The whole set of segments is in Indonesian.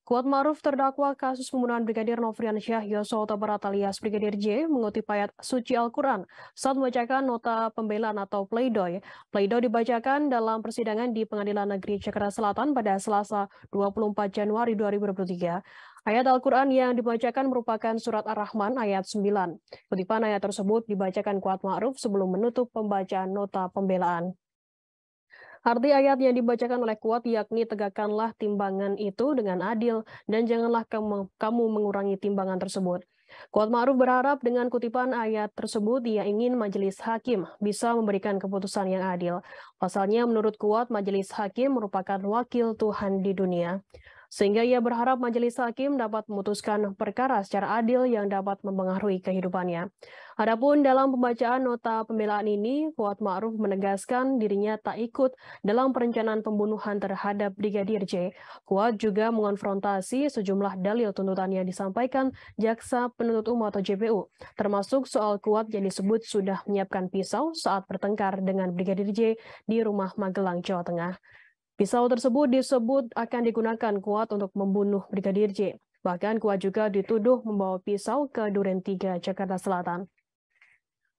Kuat Ma'ruf terdakwa kasus pembunuhan Brigadir Nofriansyah Yosua Huta Barat alias Brigadir J mengutip ayat suci Al-Quran saat membacakan nota pembelaan atau pleidoy. Pleidoy dibacakan dalam persidangan di Pengadilan Negeri Jakarta Selatan pada Selasa 24 Januari 2023. Ayat Al-Quran yang dibacakan merupakan surat Ar-Rahman ayat 9. Kutipan ayat tersebut dibacakan Kuat Ma'ruf sebelum menutup pembacaan nota pembelaan. Arti ayat yang dibacakan oleh Kuat yakni tegakkanlah timbangan itu dengan adil dan janganlah kamu mengurangi timbangan tersebut. Kuat Ma'ruf berharap dengan kutipan ayat tersebut ia ingin majelis hakim bisa memberikan keputusan yang adil. Pasalnya menurut Kuat majelis hakim merupakan wakil Tuhan di dunia. Sehingga ia berharap majelis hakim dapat memutuskan perkara secara adil yang dapat mempengaruhi kehidupannya. Adapun dalam pembacaan nota pembelaan ini, Kuat Ma'ruf menegaskan dirinya tak ikut dalam perencanaan pembunuhan terhadap Brigadir J. Kuat juga mengonfrontasi sejumlah dalil tuntutan yang disampaikan Jaksa Penuntut Umum atau JPU, termasuk soal Kuat yang disebut sudah menyiapkan pisau saat bertengkar dengan Brigadir J di rumah Magelang, Jawa Tengah. Pisau tersebut disebut akan digunakan Kuat untuk membunuh Brigadir J. Bahkan Kuat juga dituduh membawa pisau ke Duren 3, Jakarta Selatan.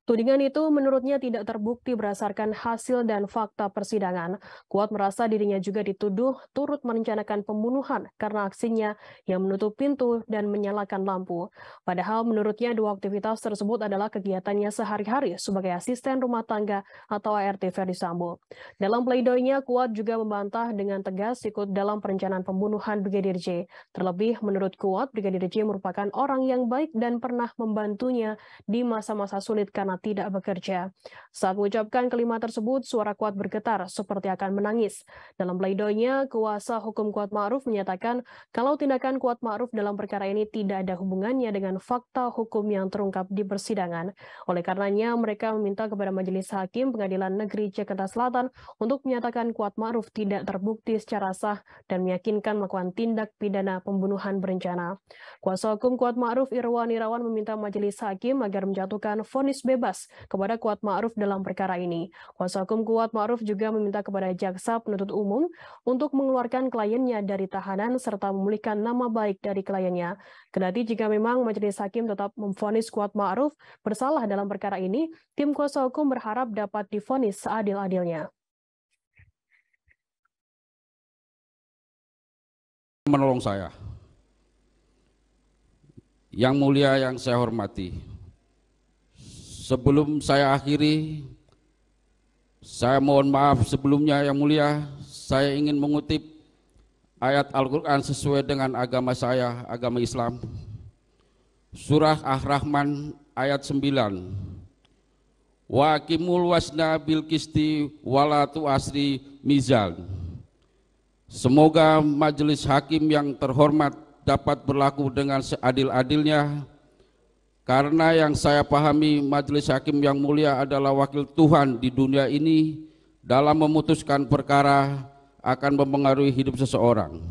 Tudingan itu menurutnya tidak terbukti berdasarkan hasil dan fakta persidangan. Kuat merasa dirinya juga dituduh turut merencanakan pembunuhan karena aksinya yang menutup pintu dan menyalakan lampu. Padahal menurutnya dua aktivitas tersebut adalah kegiatannya sehari-hari sebagai asisten rumah tangga atau ART Ferdi Sambo. Dalam pleidoinya, Kuat juga membantah dengan tegas ikut dalam perencanaan pembunuhan Brigadir J. Terlebih menurut Kuat, Brigadir J merupakan orang yang baik dan pernah membantunya di masa-masa sulit karena tidak bekerja. Saat mengucapkan kalimat tersebut, suara Kuat bergetar seperti akan menangis. Dalam pleidoinya, kuasa hukum Kuat Ma'ruf menyatakan kalau tindakan Kuat Ma'ruf dalam perkara ini tidak ada hubungannya dengan fakta hukum yang terungkap di persidangan. Oleh karenanya, mereka meminta kepada Majelis Hakim Pengadilan Negeri Jakarta Selatan untuk menyatakan Kuat Ma'ruf tidak terbukti secara sah dan meyakinkan melakukan tindak pidana pembunuhan berencana. Kuasa hukum Kuat Ma'ruf Irwan Irawan meminta Majelis Hakim agar menjatuhkan vonis bebas kepada Kuat Ma'ruf dalam perkara ini. Kuasa hukum Kuat Ma'ruf juga meminta kepada Jaksa Penuntut Umum untuk mengeluarkan kliennya dari tahanan serta memulihkan nama baik dari kliennya. Kendati jika memang Majelis Hakim tetap memvonis Kuat Ma'ruf bersalah dalam perkara ini, tim kuasa hukum berharap dapat divonis seadil-adilnya. Menolong saya. Yang mulia yang saya hormati, sebelum saya akhiri, saya mohon maaf sebelumnya yang mulia, saya ingin mengutip ayat Al-Quran sesuai dengan agama saya, agama Islam. Surah Ar-Rahman ayat 9. Wa aqimul wasna bil qisti wala tu'asri mizan. Semoga majelis hakim yang terhormat dapat berlaku dengan seadil-adilnya, karena yang saya pahami majelis hakim yang mulia adalah wakil Tuhan di dunia ini dalam memutuskan perkara akan mempengaruhi hidup seseorang.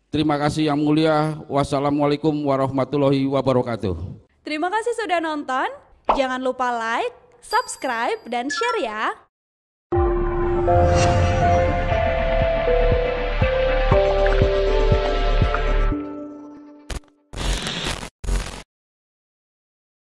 Terima kasih yang mulia. Wassalamualaikum warahmatullahi wabarakatuh. Terima kasih sudah nonton. Jangan lupa like, subscribe, dan share ya.